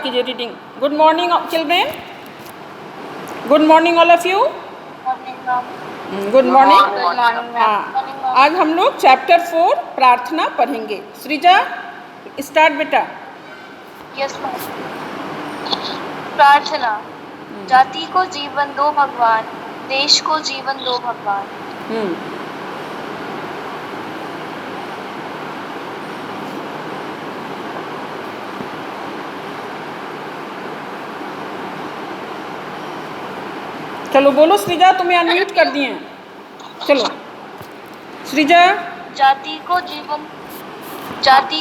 कीजिए reading. Good morning children, good morning all of you. Good morning. हाँ, आज हम लोग चैप्टर 4 प्रार्थना पढ़ेंगे। सृजा स्टार्ट बेटा। Yes ma'am. प्रार्थना। जाति को जीवन दो भगवान, देश को जीवन दो भगवान। चलो बोलो सृजा, तुम्हें अनम्यूट कर दिए हैं। चलो सृजा। जाति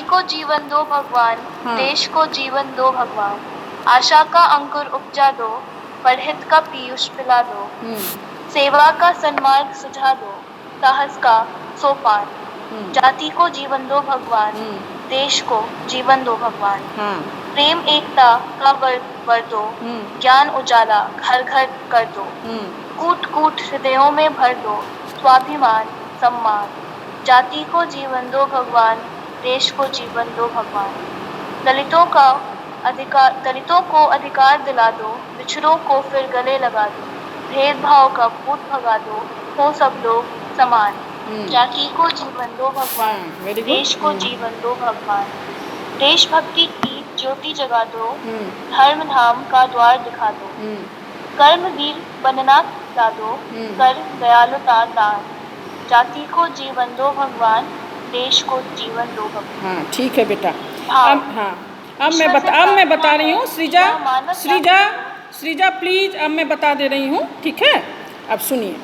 को जीवन दो भगवान, हाँ। देश को जीवन दो भगवान। आशा का अंकुर उपजा दो, परहित का पीयूष पिला दो। सेवा का सन्मार्ग सुझा दो, साहस का सोपान। जाति को जीवन दो भगवान, देश को जीवन दो भगवान। हाँ। प्रेम एकता का वर दो, ज्ञान उजाला घर घर कर दो। कूट कूट हृदयों में भर दो, स्वाभिमान सम्मान। जाति को जीवन दो भगवान, देश को जीवन दो भगवान। दलितों को अधिकार दिला दो, बिछड़ों को फिर गले लगा दो। भेदभाव का भूत भगा दो, हो सब लोग समान। जाति को जीवन दो भगवान, देश को जीवन दो भगवान। देशभक्ति की ज्योति जगा दो, धर्म धाम का द्वार दिखा दो। कर्मवीर बनना ला दो, कर दयालुता दान। जाति को जीवन दो भगवान, देश को जीवन दो भगवान। हाँ ठीक है बेटा। अब मैं बता रही हूँ सृजा प्लीज, अब मैं बता दे रही हूँ, ठीक है। अब सुनिए,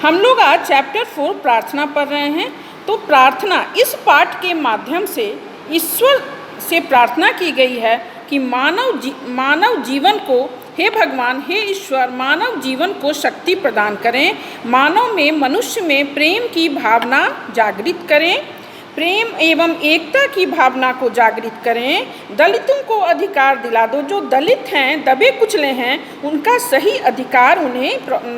हम लोग आज चैप्टर 4 प्रार्थना पढ़ रहे हैं। तो प्रार्थना, इस पाठ के माध्यम से ईश्वर से प्रार्थना की गई है कि मानव जीवन को, हे भगवान हे ईश्वर, मानव जीवन को शक्ति प्रदान करें। मानव में, मनुष्य में प्रेम की भावना जागृत करें, प्रेम एवं एकता की भावना को जागृत करें। दलितों को अधिकार दिला दो, जो दलित हैं, दबे कुचले हैं, उनका सही अधिकार, उन्हें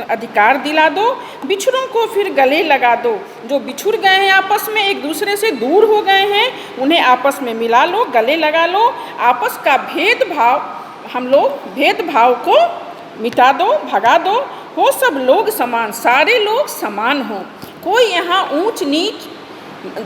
अधिकार दिला दो। बिछड़ों को फिर गले लगा दो, जो बिछुड़ गए हैं, आपस में एक दूसरे से दूर हो गए हैं, उन्हें आपस में मिला लो, गले लगा लो। आपस का भेदभाव, हम लोग भेदभाव को मिटा दो, भगा दो। हो सब लोग समान, सारे लोग समान हों। कोई यहाँ ऊंच नीच,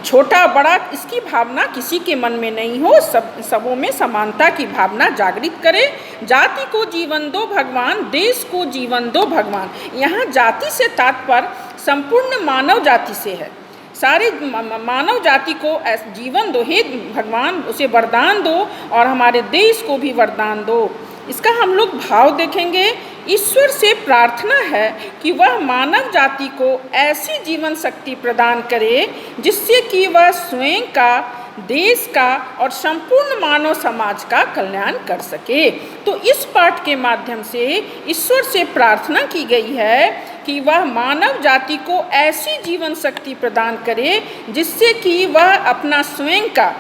छोटा बड़ा, इसकी भावना किसी के मन में नहीं हो। सबों में समानता की भावना जागृत करें। जाति को जीवन दो भगवान, देश को जीवन दो भगवान। यहाँ जाति से तात्पर्य संपूर्ण मानव जाति से है। सारी मानव जाति को जीवन दो, हे भगवान उसे वरदान दो, और हमारे देश को भी वरदान दो। इसका हम लोग भाव देखेंगे। ईश्वर से प्रार्थना है कि वह मानव जाति को ऐसी जीवन शक्ति प्रदान करे जिससे कि वह स्वयं का, देश का और संपूर्ण मानव समाज का कल्याण कर सके। तो इस पाठ के माध्यम से ईश्वर से प्रार्थना की गई है कि वह मानव जाति को ऐसी जीवन शक्ति प्रदान करे जिससे कि वह अपना स्वयं का,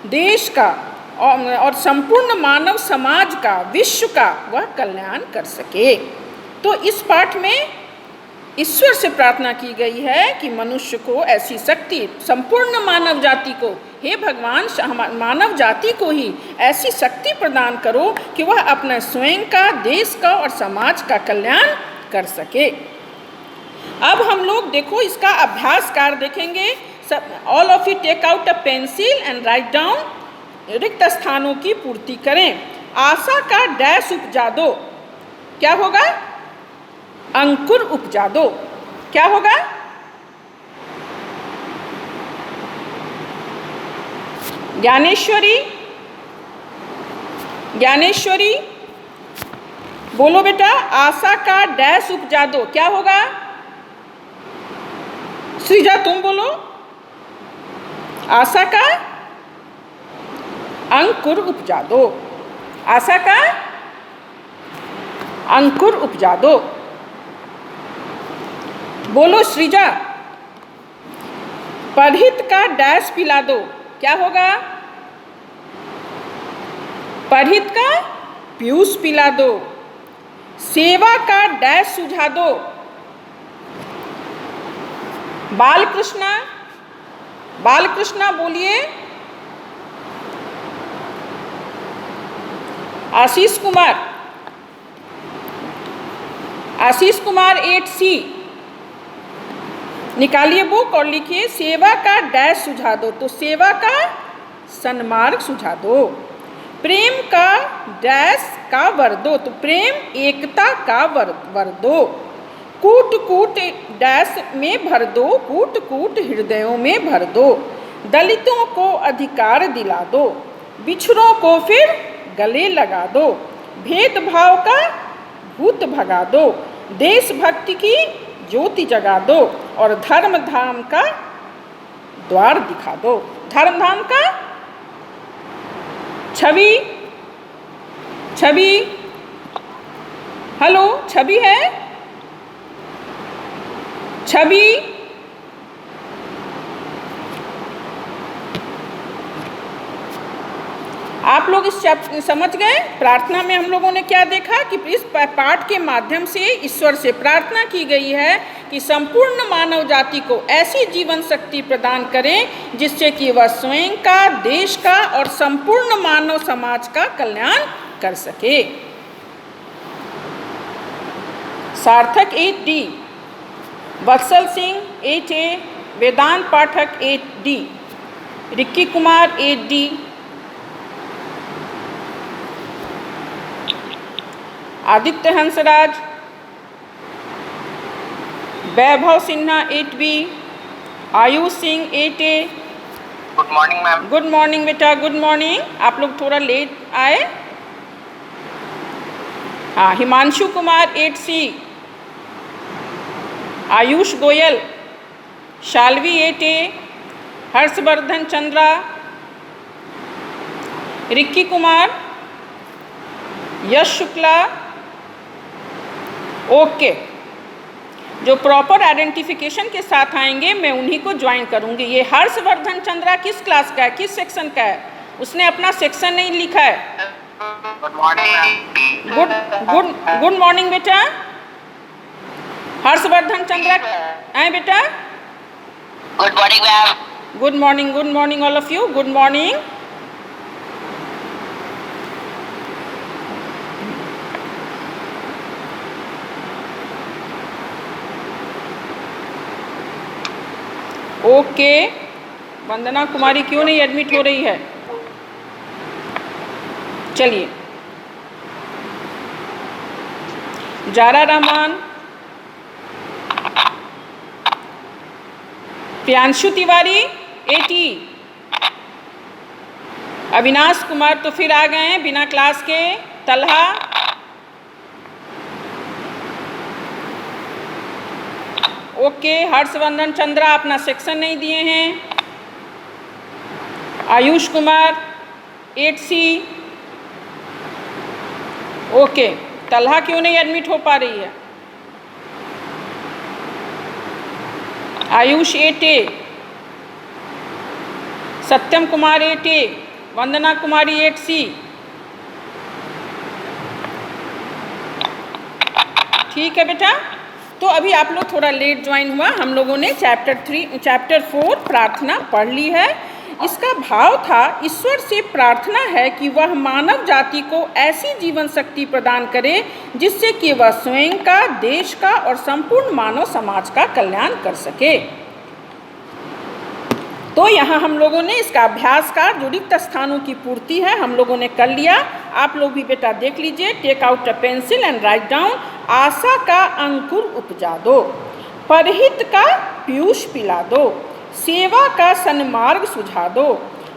देश का और संपूर्ण मानव समाज का, विश्व का वह कल्याण कर सके। तो इस पाठ में ईश्वर से प्रार्थना की गई है कि मनुष्य को ऐसी शक्ति, संपूर्ण मानव जाति को, हे भगवान मानव जाति को ही ऐसी शक्ति प्रदान करो कि वह अपने स्वयं का, देश का और समाज का कल्याण कर सके। अब हम लोग देखो इसका अभ्यास कार्य देखेंगे। All of you take out a pencil and write down. रिक्त स्थानों की पूर्ति करें। आशा का डैश उपजा दो, क्या होगा? अंकुर उपजा दो, क्या होगा? ज्ञानेश्वरी बोलो बेटा, आशा का डैश उपजा दो, क्या होगा? सृजा तुम बोलो। आशा का अंकुर उपजा दो, आशा का अंकुर उपजा दो। बोलो सृजा। परहित का डैश पिला दो, क्या होगा? परहित का पीयूष पिला दो। सेवा का डैश सुझा दो। बालकृष्णा बोलिए। आशीष कुमार 8C, निकालिए बुक और लिखिए सेवा का डैश सुझा दो। तो सेवा का सन्मार्ग सुझा दो। प्रेम का डैश का वर दो, तो प्रेम एकता का वर दो। कूट कूट डैश में भर दो, कूट कूट हृदयों में भर दो। दलितों को अधिकार दिला दो, बिछड़ों को फिर गले लगा दो। भेदभाव का भूत भगा दो, देशभक्ति की ज्योति जगा दो और धर्म धाम का द्वार दिखा दो। धर्म धाम का छवि हेलो, छवि है? छवि आप लोग इस समझ गए? प्रार्थना में हम लोगों ने क्या देखा कि इस पाठ के माध्यम से ईश्वर से प्रार्थना की गई है कि संपूर्ण मानव जाति को ऐसी जीवन शक्ति प्रदान करें जिससे कि वह स्वयं का, देश का और संपूर्ण मानव समाज का कल्याण कर सके। Sarthak 8D, Vatsal Singh 8A, Vedant Pathak 8D, Rikki Kumar 8D, Aditya Hansraj, Vaibhav Sinha 8B, Ayush Singh 8A। Good morning ma'am. Good morning बेटा, गुड मॉर्निंग। आप लोग थोड़ा लेट आए। हाँ, Himanshu Kumar 8C, Ayush Goyal, Shalvi 8A, Harshvardhan Chandra, Rikki Kumar, Yash Shukla. Okay, जो प्रॉपर आइडेंटिफिकेशन के साथ आएंगे मैं उन्हीं को ज्वाइन करूंगी। ये हर्षवर्धन चंद्रा किस क्लास का है, किस सेक्शन का है? उसने अपना सेक्शन नहीं लिखा है। Good morning. गुड मॉर्निंग बेटा। हर्षवर्धन चंद्रा है बेटा? Good morning ma'am. Good morning all of you, good morning. Okay, Vandana Kumari क्यों नहीं एडमिट हो रही है? चलिए, जारा रहमान, प्रियांशु तिवारी 80, अविनाश कुमार तो फिर आ गए हैं बिना क्लास के। तलहा, ओके। हर्षवर्धन चंद्रा अपना सेक्शन नहीं दिए हैं। Ayush Kumar 8C, okay. तलहा क्यों नहीं एडमिट हो पा रही है? आयुष 8A, सत्यम कुमार 8A, वंदना कुमारी 8C। ठीक है बेटा, तो अभी आप लोग थोड़ा लेट ज्वाइन हुआ। हम लोगों ने चैप्टर 4 प्रार्थना पढ़ ली है। इसका भाव था, ईश्वर से प्रार्थना है कि वह मानव जाति को ऐसी जीवन शक्ति प्रदान करे जिससे कि वह स्वयं का, देश का और संपूर्ण मानव समाज का कल्याण कर सके। तो यहाँ हम लोगों ने इसका अभ्यास का जो रिक्त स्थानों की पूर्ति है हम लोगों ने कर लिया। आप लोग भी बेटा देख लीजिए। Take out a pencil and write down. आशा का अंकुर उपजा दो, परहित का पीयूष पिला दो, सेवा का सन्मार्ग सुझा दो,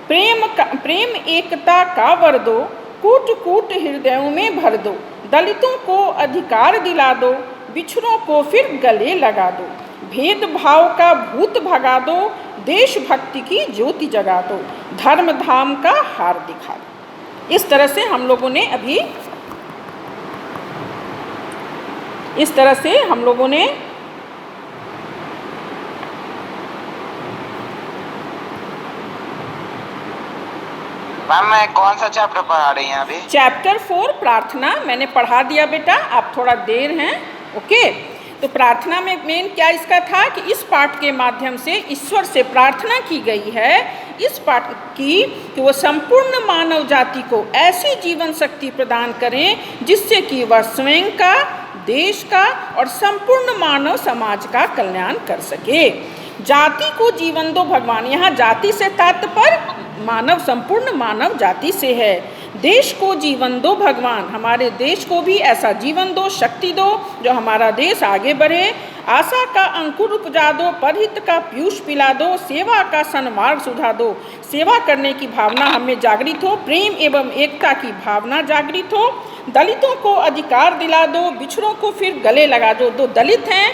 प्रेम एकता का वर दो, कूट कूट हृदयों में भर दो, दलितों को अधिकार दिला दो, बिछड़ों को फिर गले लगा दो, भेदभाव का भूत भगा दो, देशभक्ति की ज्योति जगा दो, धर्म धाम का हार दिखा दो। इस तरह से हम लोगों ने मैम मैं कौन सा चैप्टर पढ़ा रही हैं अभी? चैप्टर 4 प्रार्थना मैंने पढ़ा दिया बेटा, आप थोड़ा देर हैं। ओके, तो प्रार्थना में मेन क्या इसका था कि इस पाठ के माध्यम से ईश्वर से प्रार्थना की गई है इस पाठ की कि वो संपूर्ण मानव जाति को ऐसी जीवन शक्ति प्रदान करें जिससे कि वह स्वयं का, देश का और संपूर्ण मानव समाज का कल्याण कर सके। जाति को जीवन दो भगवान, यहाँ जाति से तात्पर्य मानव, संपूर्ण मानव जाति से है। देश को जीवन दो भगवान, हमारे देश को भी ऐसा जीवन दो, शक्ति दो जो हमारा देश आगे बढ़े। आशा का अंकुर उपजा दो, परहित का पीयूष पिला दो, सेवा का सन्मार्ग सुझा दो। सेवा करने की भावना हमें जागृत हो, प्रेम एवं एकता की भावना जागृत हो। दलितों को अधिकार दिला दो, बिछड़ों को फिर गले लगा दो। जो दलित हैं,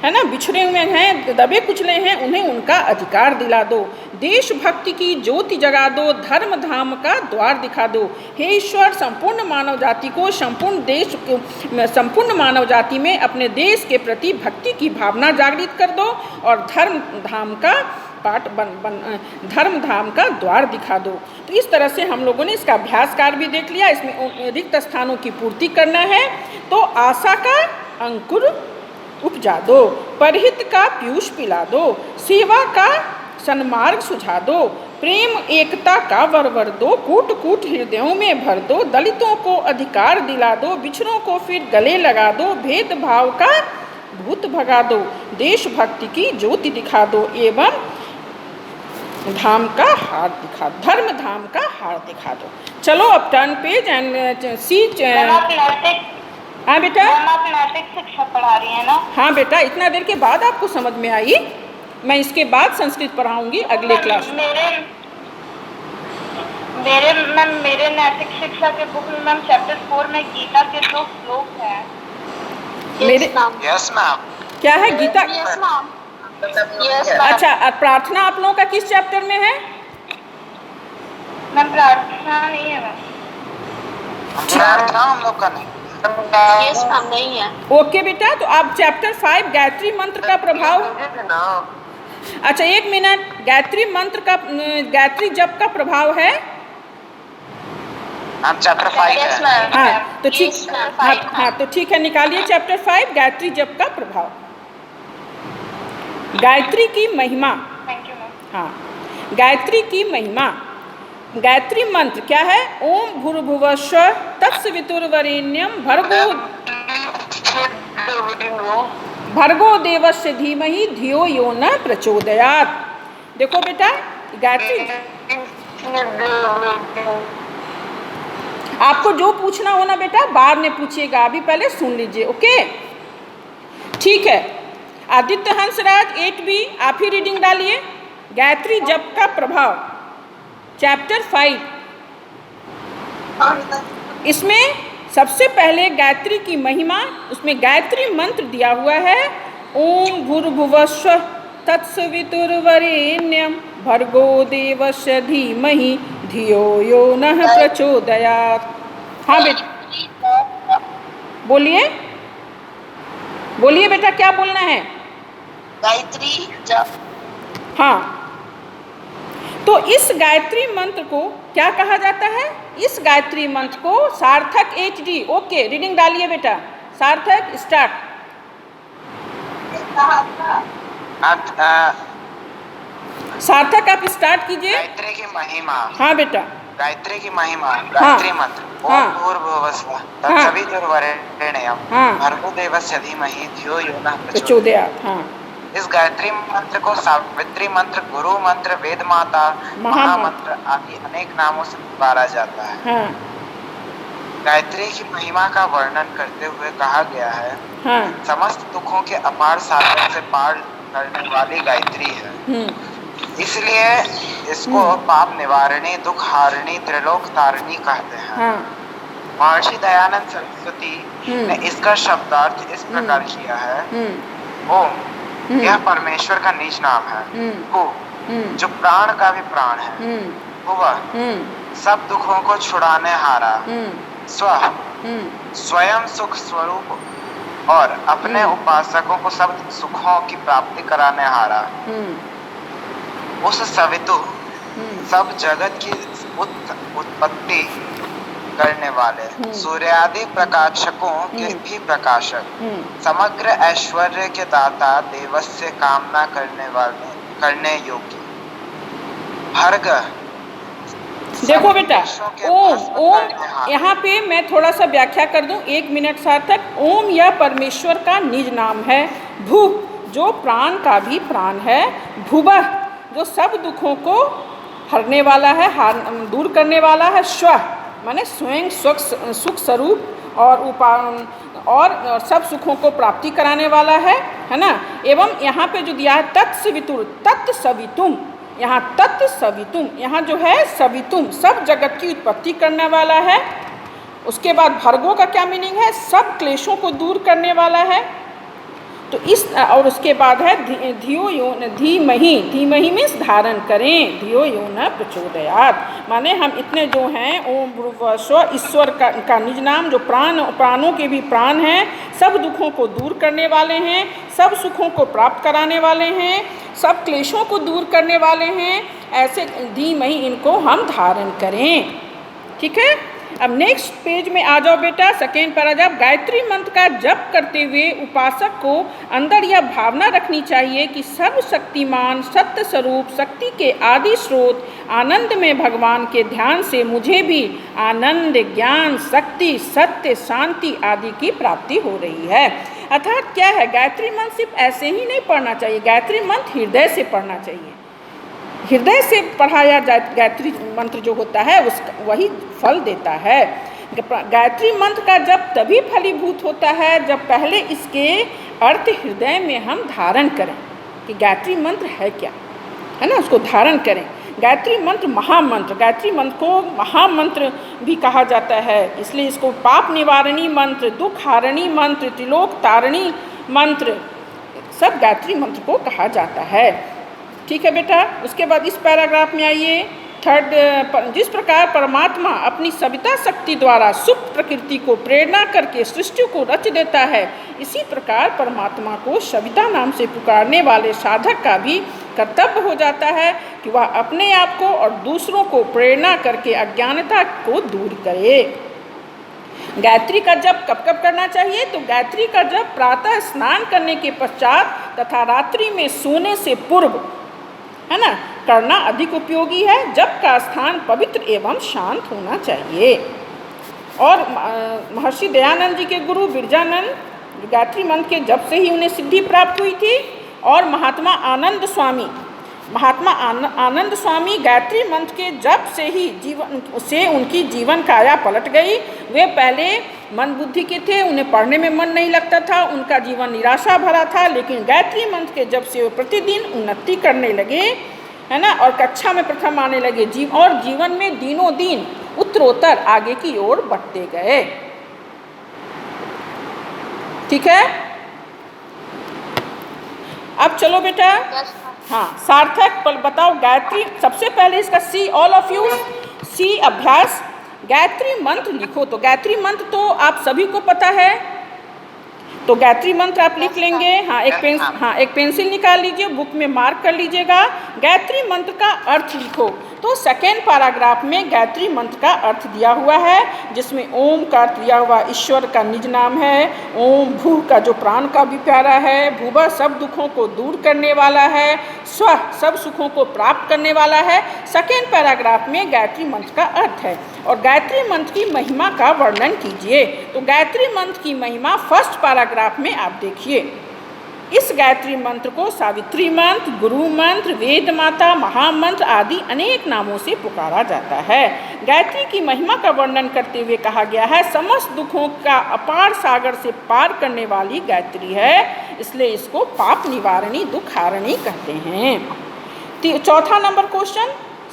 है ना, बिछड़े हुए हैं, दबे कुचले हैं, उन्हें उनका अधिकार दिला दो। देशभक्ति की ज्योति जगा दो, धर्म धाम का द्वार दिखा दो। हे ईश्वर, संपूर्ण मानव जाति को, संपूर्ण मानव जाति में अपने देश के प्रति भक्ति की भावना जागृत कर दो और धर्म धाम का द्वार दिखा दो। तो इस तरह से हम लोगों ने इसका अभ्यास कार्य भी देख लिया। इसमें रिक्त स्थानों की पूर्ति करना है। तो आशा का अंकुर उपजा दो, परहित का पीयूष पिला दो, सेवा का सन्मार्ग सुझा दो, प्रेम एकता का वरवर दो, कूट कूट हृदयों में भर दो। दलितों को अधिकार दिला दो, बिछड़ों को फिर गले लगा दो, भेदभाव का भूत भगा दो, देशभक्ति की ज्योति दिखा दो एवं धाम का हार दिखा, धर्म धाम का हार दिखा दो। चलो अब टर्न पेज एंड सी। हाँ बेटा, आप नैतिक शिक्षा पढ़ा रही हैं ना? हाँ बेटा, इतना देर के बाद आपको समझ में आई। मैं इसके बाद संस्कृत पढ़ाऊंगी अगले क्लास में। मेरे नैतिक शिक्षा के बुक में मैम चैप्टर 4 में गीता के 2 श्लोक हैं। Yes ma'am. क्या है गीता? Yes ma'am. अच्छा, प्रार्थना आप लोगों का किस चैप्टर में है? मैम प्रार्थना नहीं है मैम। प्रार्थना हम लोग का नहीं। यस मैम नहीं है। ओके बेटा, तो आप चैप्टर 5 गायत्री मंत्र का प्रभाव। अच्छा एक मिनट, गायत्री मंत्र का, गायत्री जप का प्रभाव है। चैप्टर 5 है। हाँ तो ठीक, हाँ तो ठीक है, निकालिए चैप्टर 5 गायत्री जप का प्रभाव। गायत्री की महिमा। Thank you ma'am. हाँ, गायत्री की महिमा। गायत्री मंत्र क्या है? ओम भूर्भुवस्सुः तत्सवितुर्वरेण्यं भर्गो देवस्य धीमहि धियो यो न प्रचोदयात्। देखो बेटा, गायत्री, आपको जो पूछना हो ना बेटा बाद में पूछिएगा, अभी पहले सुन लीजिए। ओके ठीक है। आदित्य हंसराज 8B आप ही रीडिंग डालिए। गायत्री जप का प्रभाव चैप्टर 5। इसमें सबसे पहले गायत्री की महिमा, उसमें गायत्री मंत्र दिया हुआ है। ओम भूर्भुवस्सुः तत्सवितुर्वरेण्यं भर्गो देवस्य धीमहि धियो यो नः प्रचोदयात्। हाँ बेटा बोलिए, बोलिए बेटा, क्या बोलना है? गायत्री जप। हाँ, तो इस गायत्री मंत्र को क्या कहा जाता है? इस गायत्री मंत्र को सार्थक HD। ओके रीडिंग डालिए बेटा। सार्थक स्टार्ट। सार्थक आप स्टार्ट कीजिए। गायत्री की महिमा। हाँ बेटा, गायत्री की महिमा। गायत्री मंत्र ओम भूर्भुवस्सुः तत्सवितुर्वरेण्यं भर्गो देवस्य धीमहि धियो यो नः प्रचोदयात्। हाँ, इस गायत्री मंत्र को सावित्री मंत्र, गुरु मंत्र, वेद माता, महामंत्र आदि अनेक नामों से पुकारा जाता है। हाँ, गायत्री की महिमा का वर्णन करते हुए कहा गया है, हाँ, समस्त दुखों के अपार सागर से पार करने वाली गायत्री है। इसलिए इसको पाप निवारणी, दुख हारिणी, त्रिलोक तारिणी कहते हैं। हाँ, महर्षि दयानंद सरस्वती ने इसका शब्दार्थ इस प्रकार किया है। ओम यह परमेश्वर का निज नाम है। भू जो प्राण का भी प्राण है। भुव सब दुखों को छुड़ाने हारा। स्व स्वयं सुख स्वरूप और अपने उपासकों को सब सुखों की प्राप्ति कराने हारा। उस सवितु सब जगत की उत्पत्ति करने वाले, सूर्य आदि प्रकाशकों के भी प्रकाशक, समग्र ऐश्वर्य के दाता, देवस्य कामना करने योग्य, भर्ग। देखो बेटा, ओम, यहाँ पे मैं थोड़ा सा व्याख्या कर दूं, 1 मिनट सार्थक। ओम यह परमेश्वर का निज नाम है। भू जो प्राण का भी प्राण है। भुवः जो सब दुखों को हरने वाला है, दूर करने वाला है। स्व माने स्वयं सुख स्वरूप और सब सुखों को प्राप्ति कराने वाला है ना। एवं यहाँ पे जो दिया है तत्सवितुर, तत्सवितुम, यहाँ तत्सवितुम, यहाँ जो है सवितुम, सब जगत की उत्पत्ति करने वाला है। उसके बाद भर्गो का क्या मीनिंग है? सब क्लेशों को दूर करने वाला है। तो इस और उसके बाद है धियो यो न धीमहि, धीमहि मीन्स धारण करें, धियो यो न प्रचोदयात्, माने हम इतने जो हैं ओम भूर्भुवः स्वः, ईश्वर का निज नाम, जो प्राणों के भी प्राण हैं, सब दुखों को दूर करने वाले हैं, सब सुखों को प्राप्त कराने वाले हैं, सब क्लेशों को दूर करने वाले हैं, ऐसे धीमहि इनको हम धारण करें। ठीक है, अब नेक्स्ट पेज में आ जाओ बेटा, सेकेंड पैराग्राफ। गायत्री मंत्र का जप करते हुए उपासक को अंदर यह भावना रखनी चाहिए कि सर्वशक्तिमान सत्य स्वरूप शक्ति के आदि स्रोत आनंद में भगवान के ध्यान से मुझे भी आनंद, ज्ञान, शक्ति, सत्य, शांति आदि की प्राप्ति हो रही है। अर्थात क्या है, गायत्री मंत्र सिर्फ ऐसे ही नहीं पढ़ना चाहिए, गायत्री मंत्र हृदय से पढ़ना चाहिए। हृदय से पढ़ाया जाए गायत्री मंत्र जो होता है उसका वही फल देता है। गायत्री मंत्र का जप तभी फलीभूत होता है जब पहले इसके अर्थ हृदय में हम धारण करें कि गायत्री मंत्र है क्या, है ना, उसको धारण करें। गायत्री मंत्र महामंत्र, गायत्री मंत्र को महामंत्र भी कहा जाता है, इसलिए इसको पाप निवारणी मंत्र, दुख हारणी मंत्र, त्रिलोक तारणी मंत्र, सब गायत्री मंत्र को कहा जाता है। ठीक है बेटा, उसके बाद इस पैराग्राफ में आइए, थर्ड। जिस प्रकार परमात्मा अपनी सविता शक्ति द्वारा सुप्त प्रकृति को प्रेरणा करके सृष्टि को रच देता है, इसी प्रकार परमात्मा को सविता नाम से पुकारने वाले साधक का भी कर्तव्य हो जाता है कि वह अपने आप को और दूसरों को प्रेरणा करके अज्ञानता को दूर करे। गायत्री का जप कब कब करना चाहिए? तो गायत्री का जप प्रातः स्नान करने के पश्चात तथा रात्रि में सोने से पूर्व, है ना, करना अधिक उपयोगी है। जप का स्थान पवित्र एवं शांत होना चाहिए। और महर्षि दयानंद जी के गुरु बिरजानंद गायत्री मंत्र के जप से ही उन्हें सिद्धि प्राप्त हुई थी। और महात्मा आनंद स्वामी गायत्री मंत्र के जप से ही उनकी जीवन काया पलट गई। वे पहले मन बुद्धि के थे, उन्हें पढ़ने में मन नहीं लगता था, उनका जीवन निराशा भरा था, लेकिन गायत्री मंत्र के जप से वे प्रतिदिन उन्नति करने लगे, है ना, और कक्षा में प्रथम आने लगे, और जीवन में दिनों दिन उत्तरोत्तर आगे की ओर बढ़ते गए। ठीक है, अब चलो बेटा, हाँ, सार्थक बताओ गायत्री। सबसे पहले इसका सी, ऑल ऑफ यू सी अभ्यास, गायत्री मंत्र लिखो। तो गायत्री मंत्र तो आप सभी को पता है, तो गायत्री मंत्र आप लिख लेंगे। हाँ, एक पेंसिल निकाल लीजिए, बुक में मार्क कर लीजिएगा। गायत्री मंत्र का अर्थ लिखो। तो सेकेंड पैराग्राफ में गायत्री मंत्र का अर्थ दिया हुआ है, जिसमें ओम का अर्थ दिया हुआ ईश्वर का निज नाम है। ओम भू का जो प्राण का भी प्यारा है। भूवः सब दुखों को दूर करने वाला है। स्व सब सुखों को प्राप्त करने वाला है। सेकेंड पैराग्राफ में गायत्री मंत्र का अर्थ है। और गायत्री मंत्र की महिमा का वर्णन कीजिए। तो गायत्री मंत्र की महिमा फर्स्ट पैराग्राफ में आप देखिए। इस गायत्री मंत्र को सावित्री मंत्र, गुरु मंत्र, वेद माता, महामंत्र आदि अनेक नामों से पुकारा जाता है। गायत्री की महिमा का वर्णन करते हुए कहा गया है, समस्त दुखों का अपार सागर से पार करने वाली गायत्री है, इसलिए इसको पाप निवारणी, दुख हारणी कहते हैं। चौथा नंबर क्वेश्चन,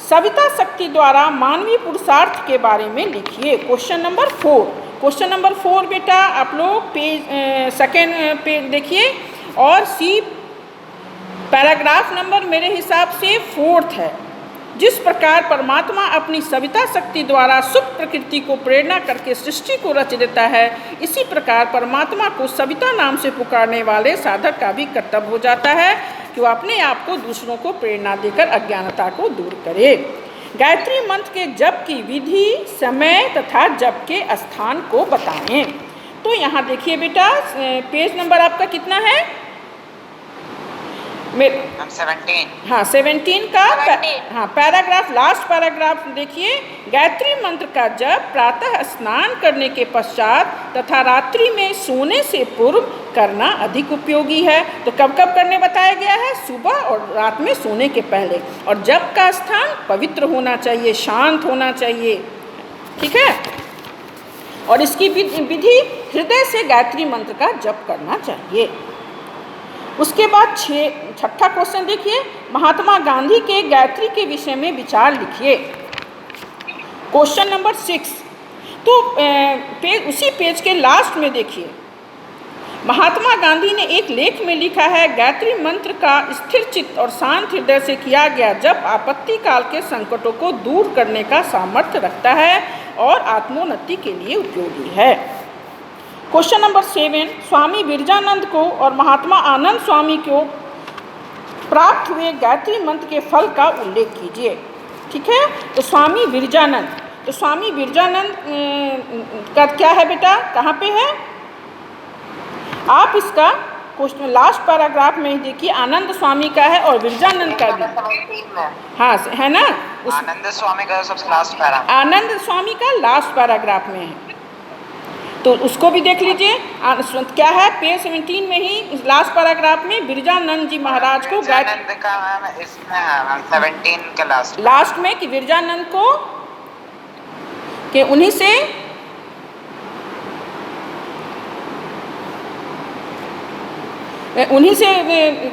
सविता शक्ति द्वारा मानवीय पुरुषार्थ के बारे में लिखिए। Question number 4। क्वेश्चन नंबर 4 बेटा आप लोग सेकेंड पेज देखिए, और सी पैराग्राफ नंबर मेरे हिसाब से 4th है। जिस प्रकार परमात्मा अपनी सविता शक्ति द्वारा सुप्त प्रकृति को प्रेरणा करके सृष्टि को रच देता है, इसी प्रकार परमात्मा को सविता नाम से पुकारने वाले साधक का भी कर्तव्य हो जाता है कि वह अपने आप को दूसरों को प्रेरणा देकर अज्ञानता को दूर करे। गायत्री मंत्र के जप की विधि, समय तथा जप के स्थान को बताएं। तो यहाँ देखिए बेटा, पेज नंबर आपका कितना है? 17। हाँ 17 का पैराग्राफ, लास्ट पैराग्राफ देखिए। गायत्री मंत्र का जप प्रातः स्नान करने के पश्चात तथा रात्रि में सोने से पूर्व करना अधिक उपयोगी है। तो कब कब करने बताया गया है? सुबह और रात में सोने के पहले। और जप का स्थान पवित्र होना चाहिए, शांत होना चाहिए, ठीक है। और इसकी विधि, हृदय से गायत्री मंत्र का जप करना चाहिए। उसके बाद छठा क्वेश्चन देखिए, महात्मा गांधी के गायत्री के विषय में विचार लिखिए। Question number 6। तो उसी पेज के लास्ट में देखिए, महात्मा गांधी ने एक लेख में लिखा है, गायत्री मंत्र का स्थिर चित्त और शांत हृदय से किया गया जप आपत्ति काल के संकटों को दूर करने का सामर्थ्य रखता है और आत्मोन्नति के लिए उपयोगी है। क्वेश्चन नंबर 7, स्वामी विरजानंद को और महात्मा आनंद स्वामी को प्राप्त हुए गायत्री मंत्र के फल का उल्लेख कीजिए, ठीक है। तो स्वामी विरजानंद, तो स्वामी विरजानंद का क्या है बेटा, कहाँ पे है? आप इसका क्वेश्चन लास्ट पैराग्राफ में ही देखिए, आनंद स्वामी का है और विरजानंद का भी, हाँ है ना। आनंद स्वामी का सबसे लास्ट पैराग्राफ, आनंद स्वामी का लास्ट पैराग्राफ में है, तो उसको भी देख लीजिए। क्या है, पेज 17 में ही लास्ट पैराग्राफ में विरजानंद जी महाराज को विरजानंद का इसमें है 17 के लास्ट में कि विरजानंद को कि उन्हीं से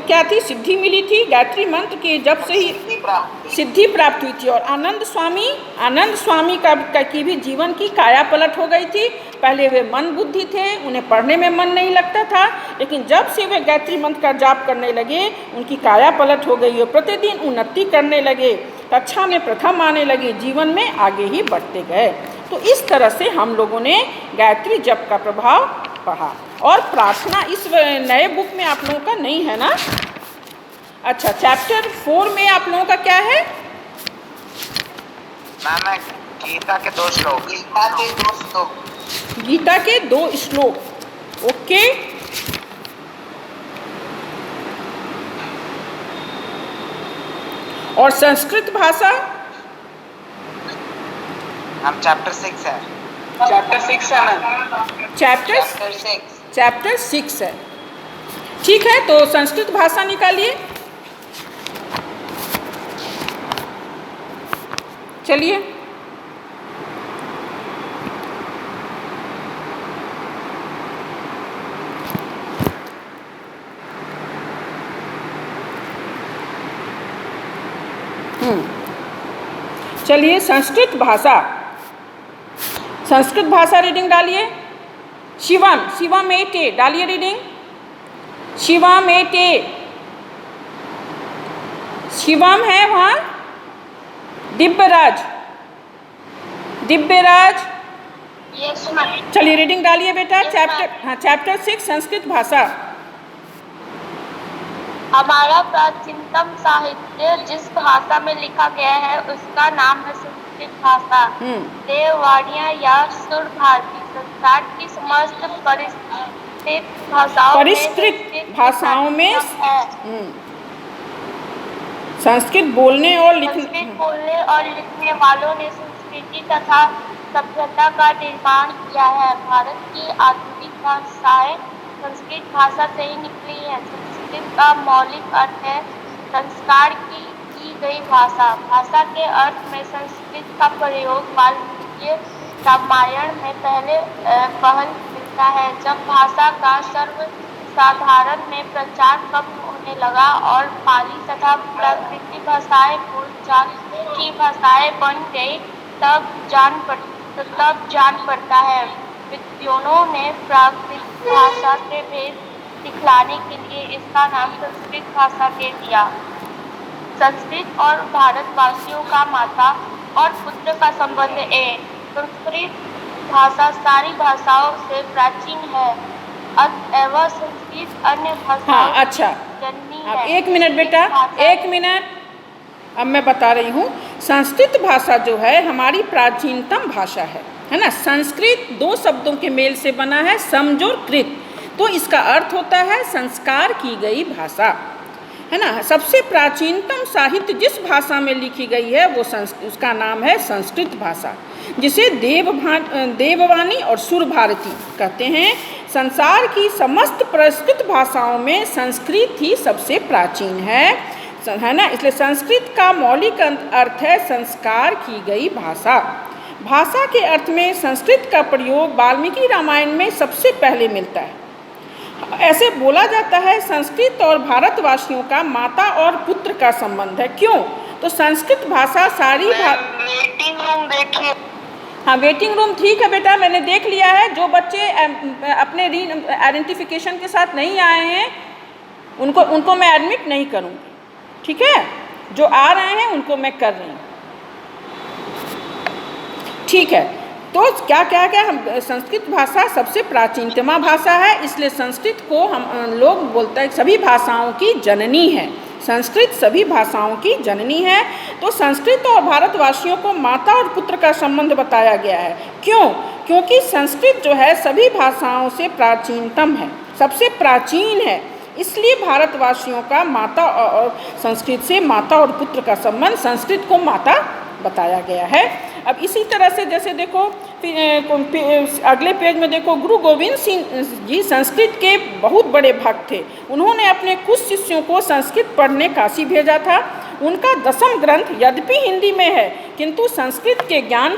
क्या थी, सिद्धि मिली थी। गायत्री मंत्र के जब से ही सिद्धि प्राप्त हुई थी। और आनंद स्वामी का की भी जीवन की काया पलट हो गई थी। पहले वे मन बुद्धि थे, उन्हें पढ़ने में मन नहीं लगता था, लेकिन जब से वे गायत्री मंत्र का जाप करने लगे, उनकी काया पलट हो गई और प्रतिदिन उन्नति करने लगे, कक्षा में प्रथम आने लगे, जीवन में आगे ही बढ़ते गए। तो इस तरह से हम लोगों ने गायत्री जप का प्रभाव पढ़ा। और प्रार्थना इस नए बुक में आप लोगों का नहीं है ना? अच्छा, चैप्टर 4 में आप लोगों का क्या है? मैम गीता के 2 श्लोक। गीता के 2 श्लोक, ओके। और संस्कृत भाषा? हम चैप्टर 6 है। चैप्टर 6 है ना? चैप्टर 6 है, ठीक है। तो संस्कृत भाषा निकालिए, चलिए। चलिए, संस्कृत भाषा रीडिंग डालिए। शिवम एटे डालिए रीडिंग। शिवम एटे, शिवम है वहाँ। दिव्यराज, चलिए रीडिंग डालिए बेटा। चैप्टर 6 संस्कृत भाषा। हमारा प्राचीनतम साहित्य जिस भाषा में लिखा गया है उसका नाम है संस्कृत भाषा। देववाणियाँ या सुर भारती संसार की समस्त परिष्कृत भाषाओं में संस्कृत बोलने और लिखने वालों ने संस्कृति तथा सभ्यता का निर्माण किया है। भारत की आधुनिक भाषाएं संस्कृत भाषा से ही निकली है। संस्कृत का मौलिक अर्थ है संस्कार की गई भाषा। भाषा के अर्थ में संस्कृत का प्रयोग वाल्मीकि रामायण में पहल मिलता है, जब भाषा का सर्वसाधारण में प्रचार कम होने लगा और पाली तथा प्राकृतिक भाषाएं बोलचाल की भाषाएं बन गई, तब जान पड़ता है विद्वानों ने प्राकृतिक भाषा से भेद दिखलाने के लिए इसका नाम संस्कृत भाषा दे दिया। संस्कृत और भारतवासियों का माता और पुत्र का संबंध है। संस्कृत भाषा सारी भाषाओं से प्राचीन है, अतएव संस्कृत अन्य भाषाओं अच्छा, जननी अब है। 1 मिनट बेटा, 1 मिनट। अब मैं बता रही हूँ, संस्कृत भाषा जो है हमारी प्राचीनतम भाषा है ना। संस्कृत दो शब्दों के मेल से बना है, समझो कृत, तो इसका अर्थ होता है संस्कार की गई भाषा, है ना। सबसे प्राचीनतम साहित्य जिस भाषा में लिखी गई है वो उसका नाम है संस्कृत भाषा, जिसे देववाणी और सुर भारती कहते हैं। संसार की समस्त प्रकृत भाषाओं में संस्कृत ही सबसे प्राचीन है ना। इसलिए संस्कृत का मौलिक अर्थ है संस्कार की गई भाषा। भाषा के अर्थ में संस्कृत का प्रयोग वाल्मीकि रामायण में सबसे पहले मिलता है। ऐसे बोला जाता है संस्कृत और भारतवासियों का माता और पुत्र का संबंध है। क्यों? तो संस्कृत भाषा सारी वेटिंग रूम देखिए। हाँ, वेटिंग रूम ठीक है बेटा, मैंने देख लिया है। जो बच्चे अपने आइडेंटिफिकेशन के साथ नहीं आए हैं उनको मैं एडमिट नहीं करूँगी, ठीक है। जो आ रहे हैं उनको मैं कर रही हूँ, ठीक है। तो क्या हम संस्कृत भाषा सबसे प्राचीनतम भाषा है, इसलिए संस्कृत को हम लोग बोलते हैं सभी भाषाओं की जननी है। संस्कृत सभी भाषाओं की जननी है। तो संस्कृत और भारतवासियों को माता और पुत्र का संबंध बताया गया है। क्यों? क्योंकि संस्कृत जो है सभी भाषाओं से प्राचीनतम है, सबसे प्राचीन है, इसलिए भारतवासियों का माता और संस्कृत से माता और पुत्र का संबंध संस्कृत को माता बताया गया है। अब इसी तरह से जैसे देखो अगले पेज में देखो, गुरु गोविंद सिंह जी संस्कृत के बहुत बड़े भक्त थे। उन्होंने अपने कुछ शिष्यों को संस्कृत पढ़ने काशी भेजा था। उनका 10वां ग्रंथ यद्यपि हिंदी में है, किंतु संस्कृत के ज्ञान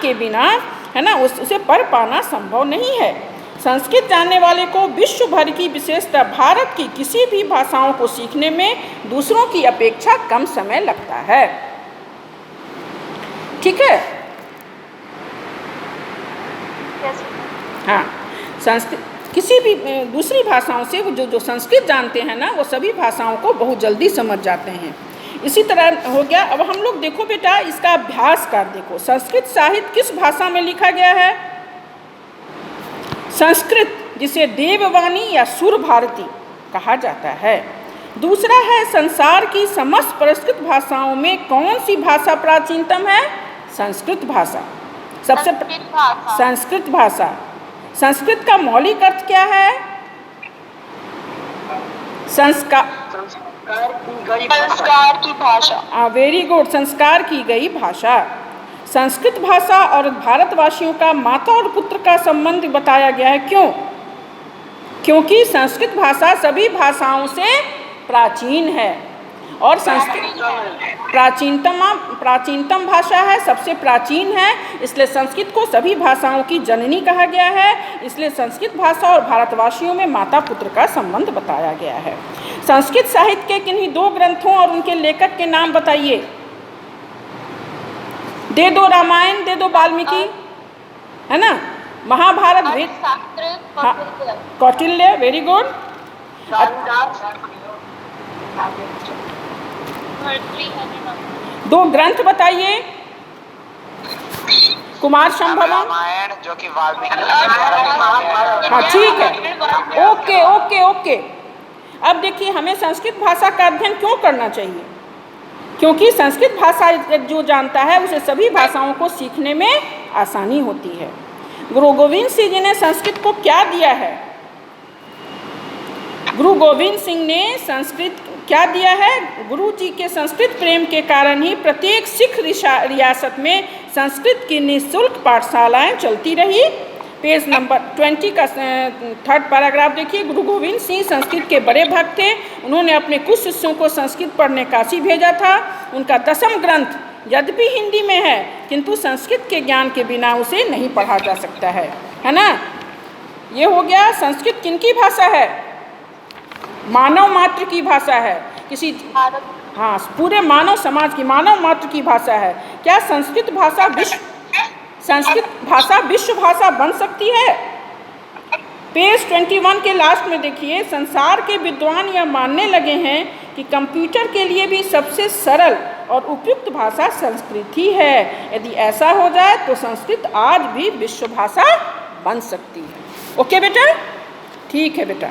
के बिना है ना उसे पढ़ पाना संभव नहीं है। संस्कृत जानने वाले को विश्व भर की विशेषता भारत की किसी भी भाषाओं को सीखने में दूसरों की अपेक्षा कम समय लगता है, ठीक है। हाँ, संस्कृत किसी भी दूसरी भाषाओं से जो संस्कृत जानते हैं ना वो सभी भाषाओं को बहुत जल्दी समझ जाते हैं। इसी तरह हो गया। अब हम लोग देखो बेटा इसका अभ्यास कर देखो, संस्कृत साहित्य किस भाषा में लिखा गया है? संस्कृत, जिसे देववाणी या सुर भारती कहा जाता है। दूसरा है संसार की समस्त प्रकृत भाषाओं में कौन सी भाषा प्राचीनतम है? संस्कृत भाषा। संस्कृत भाषा। संस्कृत का मौलिक अर्थ क्या है? संस्कार की भाषा। वेरी गुड, संस्कार की गई भाषा। संस्कृत भाषा और भारतवासियों का माता और पुत्र का संबंध बताया गया है। क्यों? क्योंकि संस्कृत भाषा सभी भाषाओं से प्राचीन है और संस्कृत प्राचीनतम भाषा है, सबसे प्राचीन है, इसलिए संस्कृत को सभी भाषाओं की जननी कहा गया है। इसलिए संस्कृत भाषा और भारतवासियों में माता पुत्र का संबंध बताया गया है। संस्कृत साहित्य के किन्हीं 2 ग्रंथों और उनके लेखक के नाम बताइए। दे दो रामायण, दे दो वाल्मीकि, है ना, महाभारत, हाँ, कौटिल्य, वेरी गुड। दो ग्रंथ बताइए। कुमार संभवम, रामायण जो कि वाल्मीकि, हाँ ठीक है, ओके। अब देखिए हमें संस्कृत भाषा का अध्ययन क्यों करना चाहिए? क्योंकि संस्कृत भाषा जो जानता है उसे सभी भाषाओं को सीखने में आसानी होती है। गुरु गोविंद सिंह जी ने संस्कृत को क्या दिया है? गुरु गोविंद सिंह ने संस्कृत क्या दिया है? गुरु जी के संस्कृत प्रेम के कारण ही प्रत्येक सिख रियासत में संस्कृत की निःशुल्क पाठशालाएं चलती रही। पेज नंबर 20 का 3rd पैराग्राफ देखिए। गुरु गोविंद सिंह संस्कृत के बड़े भक्त थे। उन्होंने अपने कुछ शिष्यों को संस्कृत पढ़ने काशी भेजा था। उनका 10वां ग्रंथ यद्यपि हिंदी में है, किंतु संस्कृत के ज्ञान के बिना उसे नहीं पढ़ा जा सकता है ना। ये हो गया संस्कृत किनकी भाषा है? मानव मात्र की भाषा है, किसी हाँ पूरे मानव समाज की, मानव मात्र की भाषा है। क्या संस्कृत भाषा विश्व भाषा बन सकती है? पेज 21 के लास्ट में देखिए, संसार के विद्वान यह मानने लगे हैं कि कंप्यूटर के लिए भी सबसे सरल और उपयुक्त भाषा संस्कृत ही है। यदि ऐसा हो जाए तो संस्कृत आज भी विश्व भाषा बन सकती है। ओके बेटा, ठीक है बेटा।